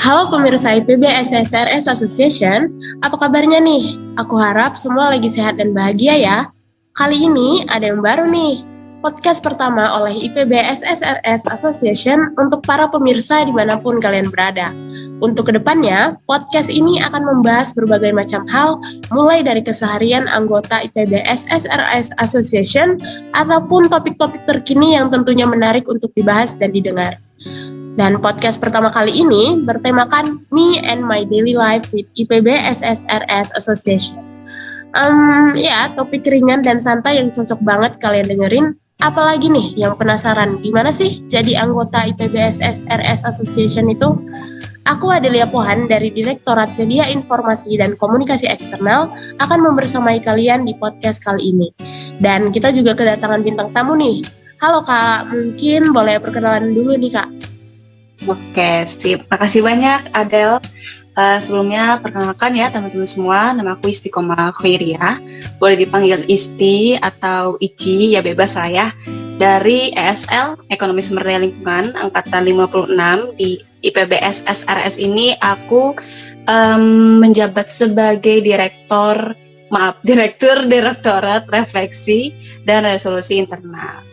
Halo pemirsa IPB SSRS Association, apa kabarnya nih? Aku harap semua lagi sehat dan bahagia ya. Kali ini ada yang baru nih, podcast pertama oleh IPB SSRS Association untuk para pemirsa dimanapun kalian berada. Untuk kedepannya, podcast ini akan membahas berbagai macam hal, mulai dari keseharian anggota IPB SSRS Association, ataupun topik-topik terkini yang tentunya menarik untuk dibahas dan didengar. Dan podcast pertama kali ini bertemakan Me and My Daily Life with IPB SSRS Association. Topik ringan dan santai yang cocok banget kalian dengerin. Apalagi nih yang penasaran gimana sih jadi anggota IPB SSRS Association itu? Aku Adelia Pohan dari Direktorat Media Informasi dan Komunikasi Eksternal akan membersamai kalian di podcast kali ini. Dan kita juga kedatangan bintang tamu nih. Halo Kak, mungkin boleh perkenalan dulu nih Kak. Oke, sip. Makasih banyak, Adel. Sebelumnya, perkenalkan ya teman-teman semua, nama aku Istiqomah Khairia. Boleh dipanggil Isti atau Ici, ya bebas lah ya. Dari ESL, Ekonomi Sumber Daya Lingkungan, Angkatan 56 di IPB SSRS ini, aku menjabat sebagai Direktur Direktorat Refleksi dan Resolusi Internal.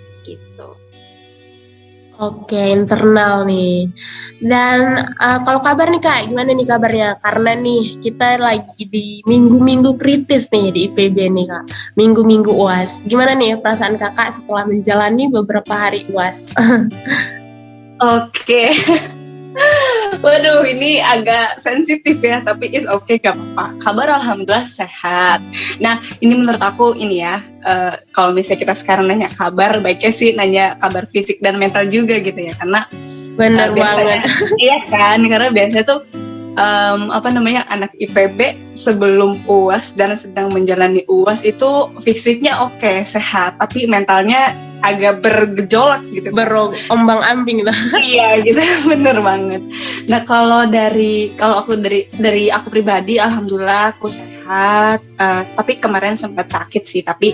Oke, internal nih. Dan kalau kabar nih Kak, gimana nih kabarnya? Karena nih kita lagi di minggu-minggu kritis nih di IPB nih Kak. Minggu-minggu UAS. Gimana nih perasaan Kakak setelah menjalani beberapa hari UAS? Oke. Waduh, ini agak sensitif ya, tapi is okay, gak apa-apa. Kabar alhamdulillah sehat. Nah, ini menurut aku ini ya, kalau misalnya kita sekarang nanya kabar, baiknya sih nanya kabar fisik dan mental juga gitu ya, karena benar banget. Iya kan, karena biasanya tuh anak IPB sebelum UAS dan sedang menjalani UAS itu fisiknya oke, sehat, tapi mentalnya agak bergejolak gitu, berombang-ambing gitu. Iya gitu, bener banget. Nah kalau aku dari aku pribadi, alhamdulillah aku sehat. Tapi kemarin sempat sakit sih, tapi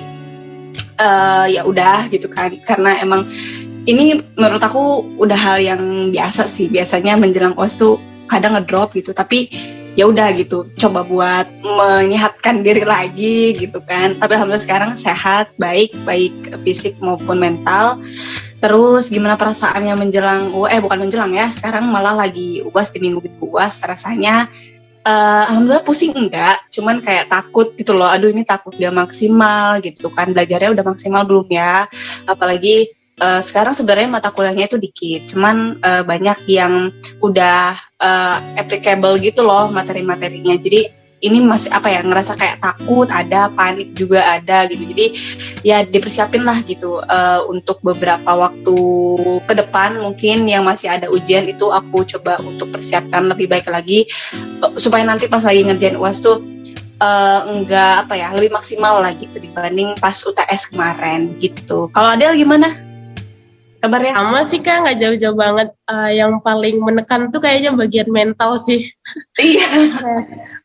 ya udah gitu kan, karena emang ini menurut aku udah hal yang biasa sih. Biasanya menjelang UAS tuh kadang ngedrop gitu, tapi ya udah gitu, coba buat menyehatkan diri lagi gitu kan. Tapi alhamdulillah sekarang sehat, baik fisik maupun mental. Terus gimana perasaannya bukan menjelang ya, sekarang malah lagi UAS, di minggu UAS. Rasanya alhamdulillah pusing enggak, cuman kayak takut gitu loh. Aduh, ini takut gak maksimal gitu kan, belajarnya udah maksimal belum ya, apalagi sekarang sebenarnya mata kuliahnya itu dikit, cuman banyak yang udah applicable gitu loh materi-materinya. Jadi ini masih ngerasa kayak takut, ada panik juga ada gitu. Jadi ya dipersiapin lah gitu untuk beberapa waktu ke depan, mungkin yang masih ada ujian itu aku coba untuk persiapkan lebih baik lagi supaya nanti pas lagi ngerjain UAS tuh lebih maksimal lah gitu dibanding pas UTS kemarin gitu. Kalau Adel gimana kabarnya? Sama sih Kak, nggak jauh-jauh banget. Yang paling menekan tuh kayaknya bagian mental sih. Iya.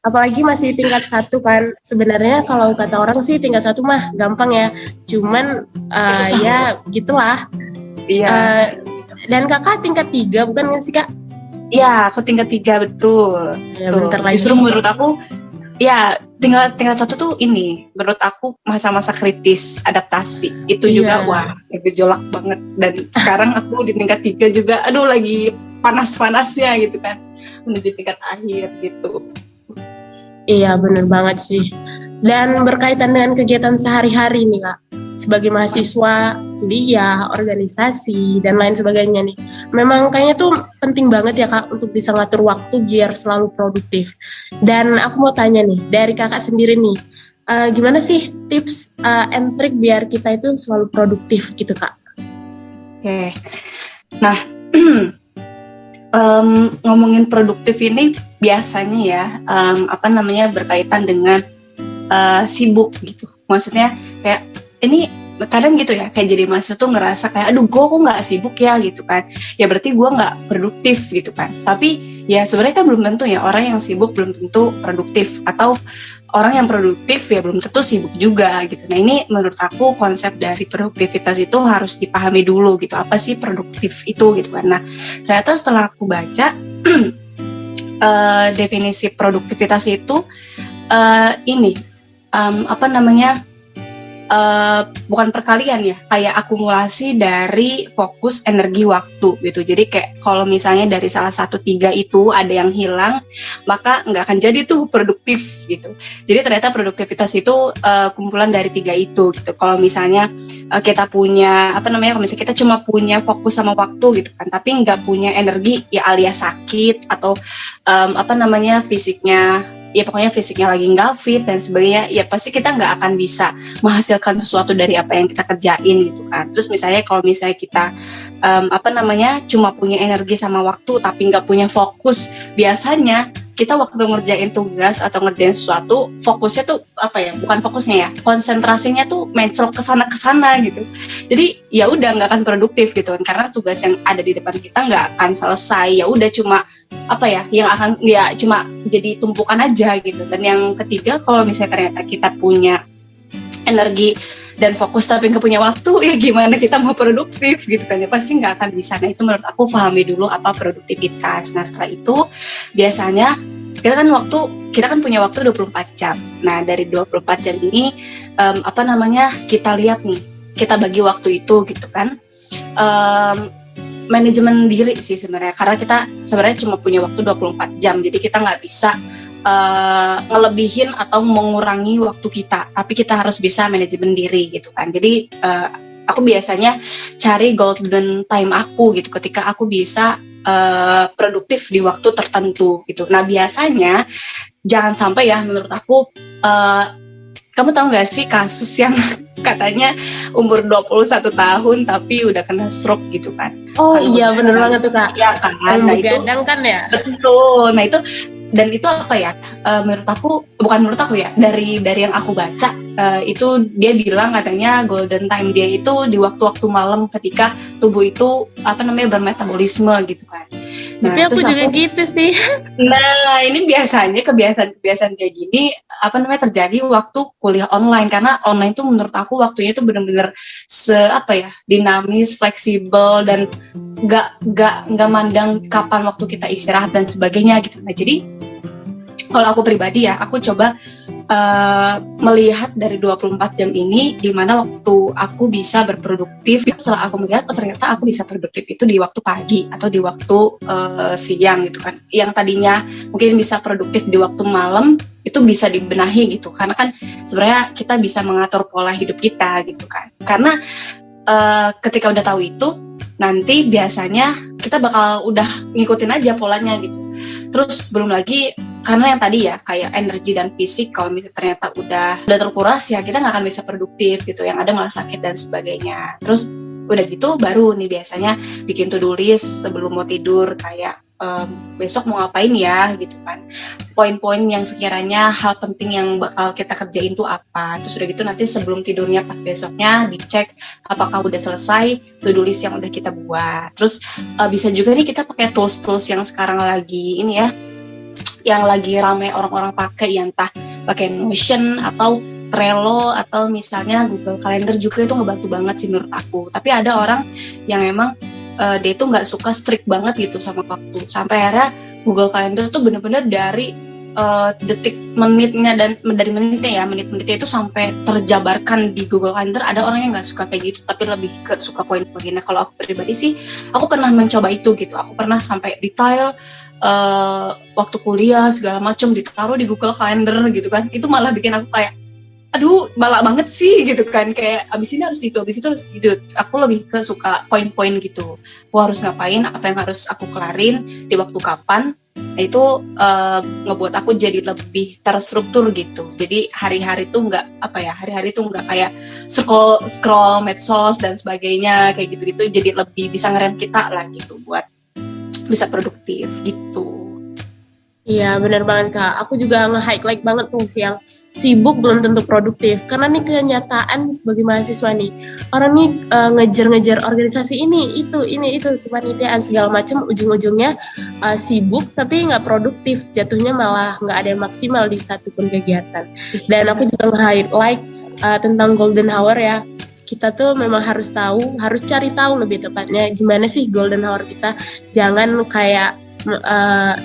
Apalagi masih tingkat 1 kan. Sebenarnya kalau kata orang sih tingkat 1 mah gampang ya. Cuman ya gitulah. Iya. Dan Kakak tingkat 3 bukan sih Kak? Iya, aku tingkat 3 betul. Ya, bentar lagi. Justru menurut aku ya tingkat 1 tuh ini menurut aku masa-masa kritis adaptasi itu juga gejolak banget. Dan sekarang aku di tingkat 3 juga lagi panas-panasnya gitu kan, menuju tingkat akhir gitu. Iya bener banget sih. Dan berkaitan dengan kegiatan sehari-hari nih Kak, sebagai mahasiswa, kuliah, organisasi, dan lain sebagainya nih. Memang kayaknya tuh penting banget ya Kak untuk bisa ngatur waktu biar selalu produktif. Dan aku mau tanya nih, dari Kakak sendiri nih, gimana sih tips and trick biar kita itu selalu produktif gitu Kak? Oke. Nah, ngomongin produktif ini biasanya ya, berkaitan dengan sibuk gitu. Maksudnya kayak ini kadang gitu ya, kayak jadi mahasiswa tuh ngerasa kayak aduh gue kok nggak sibuk ya gitu kan, ya berarti gue nggak produktif gitu kan. Tapi ya sebenarnya kan belum tentu ya, orang yang sibuk belum tentu produktif, atau orang yang produktif ya belum tentu sibuk juga gitu. Nah ini menurut aku konsep dari produktivitas itu harus dipahami dulu gitu, apa sih produktif itu gitu kan. Nah ternyata setelah aku baca definisi produktivitas itu ini apa namanya, bukan perkalian ya, kayak akumulasi dari fokus energi waktu gitu. Jadi kayak kalau misalnya dari salah satu 3 itu ada yang hilang, maka nggak akan jadi tuh produktif gitu. Jadi ternyata produktivitas itu kumpulan dari 3 itu gitu. Kalau misalnya kita punya apa namanya, kalau misalnya kita cuma punya fokus sama waktu gitu kan, tapi nggak punya energi ya alias sakit atau apa namanya, fisiknya ya pokoknya fisiknya lagi nggak fit dan sebagainya, ya pasti kita nggak akan bisa menghasilkan sesuatu dari apa yang kita kerjain gitu kan. Terus misalnya kalau misalnya kita apa namanya, cuma punya energi sama waktu tapi nggak punya fokus, biasanya kita waktu ngerjain tugas atau ngerjain sesuatu, fokusnya tuh apa ya, bukan fokusnya ya, konsentrasinya tuh mencrok kesana gitu. Jadi ya udah nggak akan produktif gitu kan, karena tugas yang ada di depan kita nggak akan selesai, ya udah cuma apa ya, yang akan ya cuma jadi tumpukan aja gitu. Dan yang ketiga, kalau misalnya ternyata kita punya energi dan fokus tapi nggak punya waktu, ya gimana kita mau produktif gitu kan, ya pasti nggak akan bisa. Nah itu menurut aku, pahami dulu apa produktivitas. Nah setelah itu biasanya kita kan punya waktu 24 jam. Nah dari 24 jam ini apa namanya, kita lihat nih, kita bagi waktu itu gitu kan, manajemen diri sih sebenarnya, karena kita sebenarnya cuma punya waktu 24 jam, jadi kita nggak bisa ngelebihin atau mengurangi waktu kita, tapi kita harus bisa manajemen diri gitu kan. Jadi aku biasanya cari golden time aku gitu, ketika aku bisa produktif di waktu tertentu gitu. Nah biasanya jangan sampai ya, menurut aku, kamu tahu nggak sih kasus yang katanya umur 21 tahun tapi udah kena stroke gitu kan? Oh iya, bener banget tuh Kak. Iya kan? Yang Nah itu begadang kan ya? betul. Nah itu, dan itu apa ya, menurut aku, bukan menurut aku ya, dari yang aku baca, itu dia bilang katanya golden time dia itu di waktu-waktu malam, ketika tubuh itu apa namanya, bermetabolisme gitu kan. Nah, Tapi aku juga gitu sih. nah ini biasanya kebiasaan kayak gini apa namanya, terjadi waktu kuliah online, karena online tuh menurut aku waktunya tuh bener-bener apa ya, dinamis, fleksibel, dan nggak mandang kapan waktu kita istirahat dan sebagainya gitu. Nah jadi kalau aku pribadi ya, aku coba melihat dari 24 jam ini, di mana waktu aku bisa berproduktif. Setelah aku melihat, oh ternyata aku bisa produktif itu di waktu pagi atau di waktu siang gitu kan. Yang tadinya mungkin bisa produktif di waktu malam, itu bisa dibenahi gitu. Karena kan sebenarnya kita bisa mengatur pola hidup kita gitu kan. Karena ketika udah tahu itu, nanti biasanya kita bakal udah ngikutin aja polanya gitu. Terus belum lagi, karena yang tadi ya, kayak energi dan fisik, kalau misalnya ternyata udah terkuras, ya kita nggak akan bisa produktif gitu, yang ada malah sakit dan sebagainya. Terus udah gitu baru nih biasanya bikin to-do list sebelum mau tidur, kayak besok mau ngapain ya gitu kan, poin-poin yang sekiranya hal penting yang bakal kita kerjain tuh apa. Terus udah gitu nanti sebelum tidurnya pas besoknya dicek apakah udah selesai to-do list yang udah kita buat. Terus bisa juga nih kita pakai tools-tools yang sekarang lagi ini ya, yang lagi ramai orang-orang pakai, ya entah pakai Notion atau Trello atau misalnya Google Calendar, juga itu ngebantu banget sih menurut aku. Tapi ada orang yang emang dia itu nggak suka strict banget gitu sama waktu, sampai akhirnya Google Calendar tuh bener-bener dari detik menitnya, dan dari menit-menitnya itu sampai terjabarkan di Google Calendar. Ada orang yang nggak suka kayak gitu, tapi lebih ke suka poin-poinnya. Kalau aku pribadi sih, aku pernah mencoba itu gitu. Aku pernah sampai detail waktu kuliah segala macam ditaruh di Google Calendar gitu kan. Itu malah bikin aku kayak, aduh malah banget sih gitu kan, kayak abis ini harus itu, abis itu harus gitu. Aku lebih ke suka poin-poin gitu, aku harus ngapain, apa yang harus aku kelarin di waktu kapan. Nah itu ngebuat aku jadi lebih terstruktur gitu. Jadi hari-hari tuh nggak kayak scroll medsos dan sebagainya kayak gitu-gitu. Jadi lebih bisa ngerem kita lah gitu buat bisa produktif gitu. Iya benar banget Kak, aku juga nge-highlight banget tuh yang sibuk belum tentu produktif. Karena nih kenyataan sebagai mahasiswa nih, orang nih ngejar-ngejar organisasi ini itu kepanitiaan segala macam, ujung-ujungnya sibuk tapi nggak produktif, jatuhnya malah nggak ada yang maksimal di satu pun kegiatan. Dan aku juga nge-highlight tentang golden hour ya. Kita tuh memang harus cari tahu lebih tepatnya gimana sih golden hour kita. Jangan kayak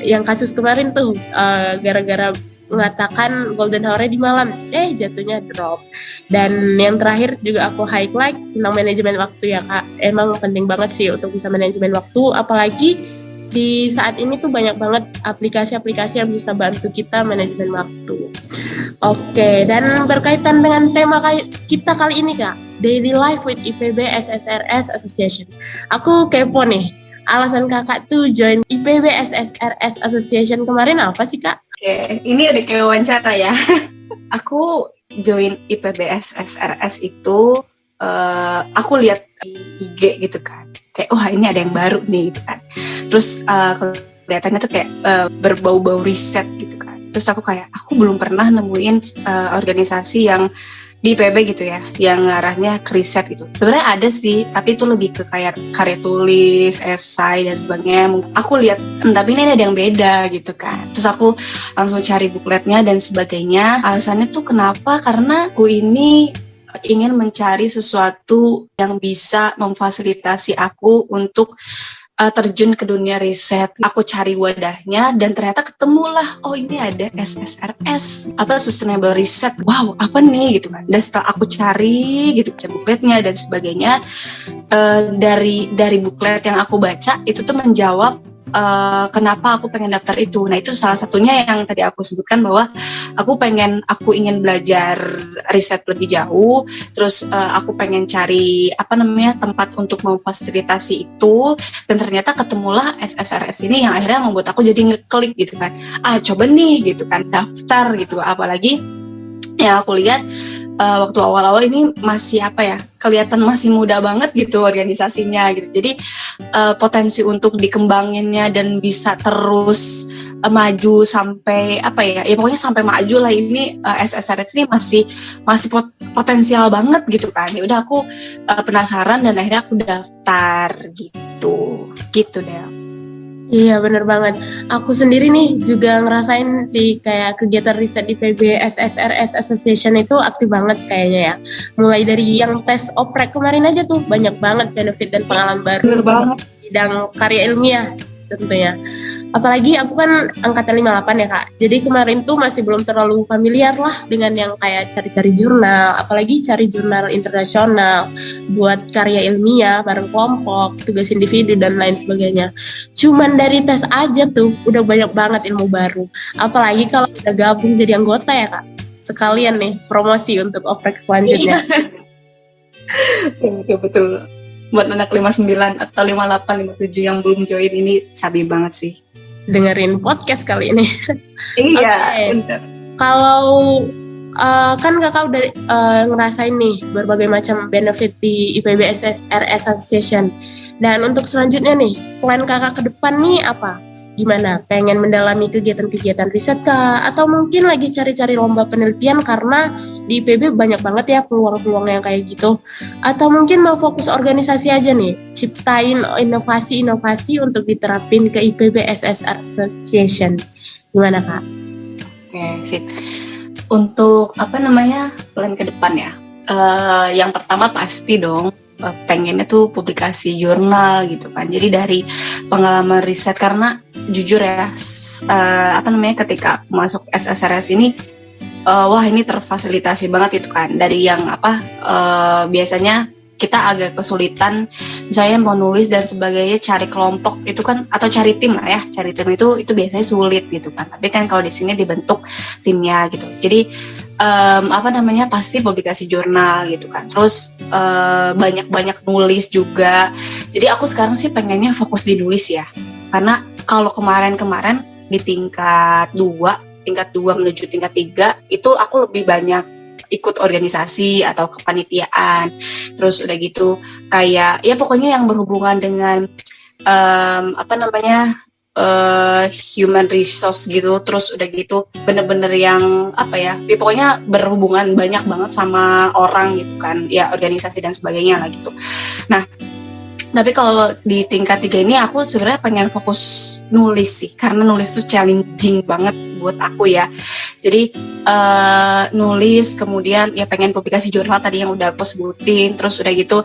yang kasus kemarin tuh gara-gara mengatakan golden hour di malam, jatuhnya drop. Dan yang terakhir juga aku highlight tentang manajemen waktu ya Kak. Emang penting banget sih untuk bisa manajemen waktu, apalagi di saat ini tuh banyak banget aplikasi-aplikasi yang bisa bantu kita manajemen waktu. Oke, dan berkaitan dengan tema kita kali ini Kak, Daily Life with IPB SSRS Association. Aku kepo nih, alasan kakak tuh join IPB SSRS Association kemarin apa sih Kak? Oke, ini ada kayak wawancara ya. Aku join IPB SSRS itu, aku lihat di IG gitu kan. Kayak, wah ini ada yang baru nih gitu kan. Terus kelihatannya tuh kayak berbau-bau riset gitu kan. Terus aku belum pernah nemuin organisasi yang di IPB gitu ya, yang arahnya ke riset gitu. Sebenarnya ada sih, tapi itu lebih ke kayak karya tulis, esai dan sebagainya. Aku lihat, tapi ini ada yang beda gitu kan. Terus aku langsung cari bukletnya dan sebagainya. Alasannya tuh kenapa? Karena aku ini ingin mencari sesuatu yang bisa memfasilitasi aku untuk terjun ke dunia riset. Aku cari wadahnya dan ternyata ketemulah, oh ini ada SSRS, Sustainable Research. Wow, apa nih gitu kan. Dan setelah aku cari gitu bukletnya dan sebagainya, dari buklet yang aku baca itu tuh menjawab kenapa aku pengen daftar itu. Nah itu salah satunya yang tadi aku sebutkan, bahwa aku ingin belajar riset lebih jauh, terus aku pengen cari tempat untuk memfasilitasi itu, dan ternyata ketemulah SSRS ini yang akhirnya membuat aku jadi ngeklik gitu kan, coba nih gitu kan, daftar gitu. Apalagi yang aku lihat waktu awal-awal ini masih kelihatan masih muda banget gitu organisasinya gitu. Jadi potensi untuk dikembanginnya dan bisa terus maju sampai pokoknya sampai maju lah ini, SSRS ini masih potensial banget gitu kan. Ya udah aku penasaran dan akhirnya aku daftar gitu deh. Iya bener banget. Aku sendiri nih juga ngerasain sih kayak kegiatan riset di IPB SSRS Association itu aktif banget kayaknya ya. Mulai dari yang tes oprek kemarin aja tuh banyak banget benefit dan pengalaman baru. Bener banget. Bidang karya ilmiah tentunya. Apalagi aku kan angkatan 58 ya Kak. Jadi kemarin tuh masih belum terlalu familiar lah dengan yang kayak cari-cari jurnal, apalagi cari jurnal internasional buat karya ilmiah bareng kelompok, tugas individu dan lain sebagainya. Cuman dari tes aja tuh udah banyak banget ilmu baru. Apalagi kalau udah gabung jadi anggota ya Kak. Sekalian nih promosi untuk oprek selanjutnya. Betul. Buat anak 59 atau 58, 57 yang belum join ini sabi banget sih. Dengerin podcast kali ini. Iya, okay. Bener. Kalau kan kakak udah ngerasain nih berbagai macam benefit di IPB SSRS Association. Dan untuk selanjutnya nih, plan kakak ke depan nih apa? Gimana? Pengen mendalami kegiatan-kegiatan riset kah? Atau mungkin lagi cari-cari lomba penelitian karena di IPB banyak banget ya peluang-peluang yang kayak gitu. Atau mungkin mau fokus organisasi aja nih, ciptain inovasi-inovasi untuk diterapin ke IPB SSR Association. Gimana Kak? Oke, sip. Untuk plan ke depan ya? Yang pertama pasti dong, pengennya tuh publikasi jurnal gitu kan. Jadi dari pengalaman riset, karena jujur ya, ketika masuk SSRS ini, wah ini terfasilitasi banget gitu kan. Dari yang biasanya kita agak kesulitan, misalnya mau nulis dan sebagainya, cari kelompok itu kan, atau cari tim lah ya, cari tim itu biasanya sulit gitu kan. Tapi kan kalau di sini dibentuk timnya gitu. Jadi pasti publikasi jurnal gitu kan. Terus banyak-banyak nulis juga. Jadi aku sekarang sih pengennya fokus di nulis ya. Karena kalau kemarin di tingkat 2 menuju tingkat 3 itu aku lebih banyak ikut organisasi atau kepanitiaan. Terus udah gitu kayak ya pokoknya yang berhubungan dengan human resource gitu. Terus udah gitu bener-bener yang pokoknya berhubungan banyak banget sama orang gitu kan, ya organisasi dan sebagainya lah gitu. Nah tapi kalau di tingkat 3 ini aku sebenarnya pengen fokus nulis sih, karena nulis tuh challenging banget buat aku ya. Jadi nulis, kemudian ya pengen publikasi jurnal tadi yang udah aku sebutin. Terus udah gitu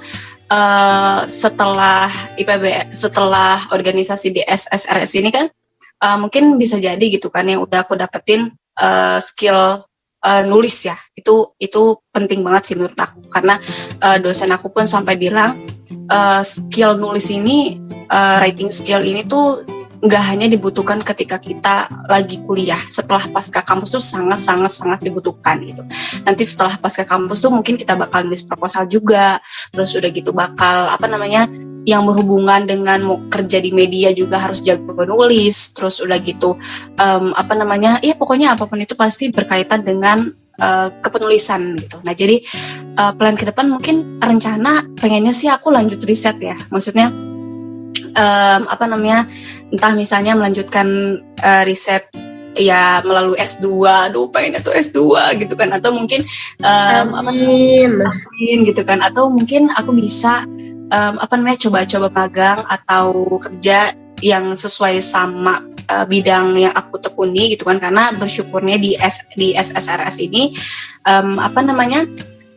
setelah organisasi di SSRS ini kan mungkin bisa jadi gitu kan yang udah aku dapetin skill nulis ya, itu penting banget sih menurut aku, karena dosen aku pun sampai bilang skill nulis ini, writing skill ini tuh nggak hanya dibutuhkan ketika kita lagi kuliah. Setelah pasca kampus tuh sangat dibutuhkan gitu. Nanti setelah pasca kampus tuh mungkin kita bakal nulis proposal juga, terus udah gitu bakal yang berhubungan dengan mau kerja di media juga harus jago nulis, terus udah gitu ya pokoknya apapun itu pasti berkaitan dengan kepenulisan gitu. Nah jadi plan ke depan mungkin rencana pengennya sih aku lanjut riset ya, maksudnya entah misalnya melanjutkan riset ya melalui S2, aduh pengennya tuh S2 gitu kan, atau mungkin Amin gitu kan, atau mungkin aku bisa coba-coba magang atau kerja yang sesuai sama bidang yang aku tekuni gitu kan, karena bersyukurnya di SSRS ini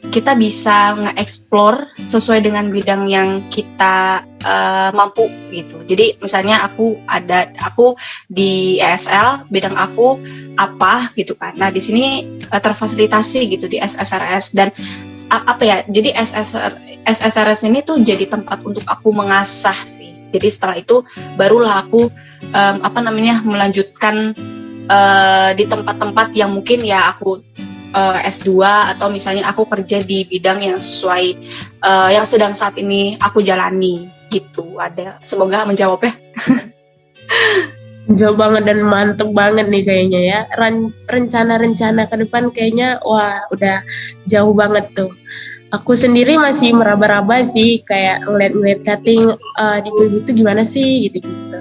kita bisa nge-explore sesuai dengan bidang yang kita mampu gitu. Jadi misalnya aku di ESL, bidang aku apa gitu kan. Nah, di sini terfasilitasi gitu di SSRS, dan jadi SSRS ini tuh jadi tempat untuk aku mengasah sih. Jadi setelah itu barulah aku melanjutkan di tempat-tempat yang mungkin ya aku S2, atau misalnya aku kerja di bidang yang sesuai yang sedang saat ini aku jalani gitu. Semoga menjawab ya. Jauh banget dan mantep banget nih kayaknya ya. Rencana-rencana ke depan kayaknya wah udah jauh banget tuh. Aku sendiri masih meraba-raba sih, kayak ngeliat cutting di PIB itu gimana sih gitu-gitu.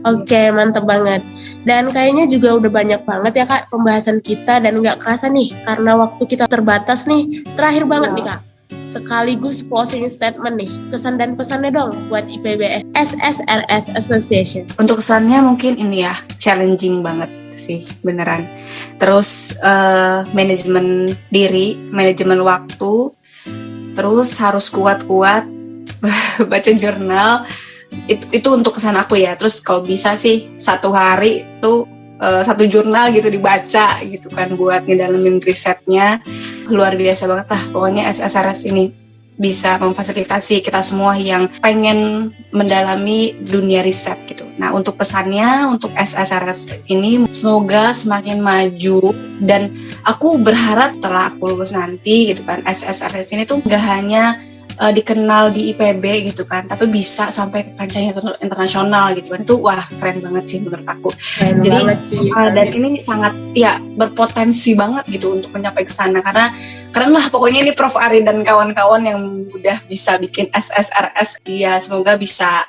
Oke, mantep banget. Dan kayaknya juga udah banyak banget ya Kak pembahasan kita, dan nggak kerasa nih karena waktu kita terbatas nih. Terakhir banget nih Kak, sekaligus closing statement nih, kesan dan pesannya dong buat IPB SSRS Association. Untuk kesannya mungkin ini ya, challenging banget sih beneran. Terus manajemen diri, manajemen waktu, terus harus kuat-kuat baca jurnal. Itu untuk kesan aku ya. Terus kalau bisa sih satu hari tuh satu jurnal gitu dibaca gitu kan, buat ngedalamin risetnya. Luar biasa banget lah pokoknya SSRS ini bisa memfasilitasi kita semua yang pengen mendalami dunia riset gitu. Nah, untuk pesannya untuk SSRS ini semoga semakin maju, dan aku berharap setelah aku lulus nanti gitu kan, SSRS ini tuh gak hanya dikenal di IPB gitu kan, tapi bisa sampai ke kancah internasional gitu kan. Itu wah keren banget sih menurut aku. Keren jadi sih, dan ini sangat ya berpotensi banget gitu untuk mencapai ke sana, karena keren lah pokoknya ini Prof Ari dan kawan-kawan yang udah bisa bikin SSRS. Ya semoga bisa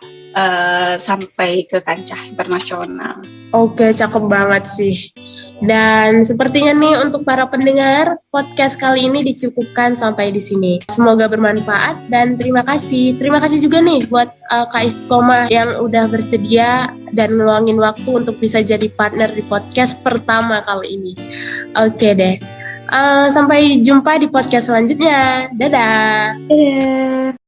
sampai ke kancah internasional. Oke, cakep banget sih. Dan sepertinya nih untuk para pendengar, podcast kali ini dicukupkan sampai di sini. Semoga bermanfaat dan terima kasih. Terima kasih juga nih buat Kak Istiqomah yang udah bersedia dan ngeluangin waktu untuk bisa jadi partner di podcast pertama kali ini. Oke deh. Sampai jumpa di podcast selanjutnya. Dadah. Dadah.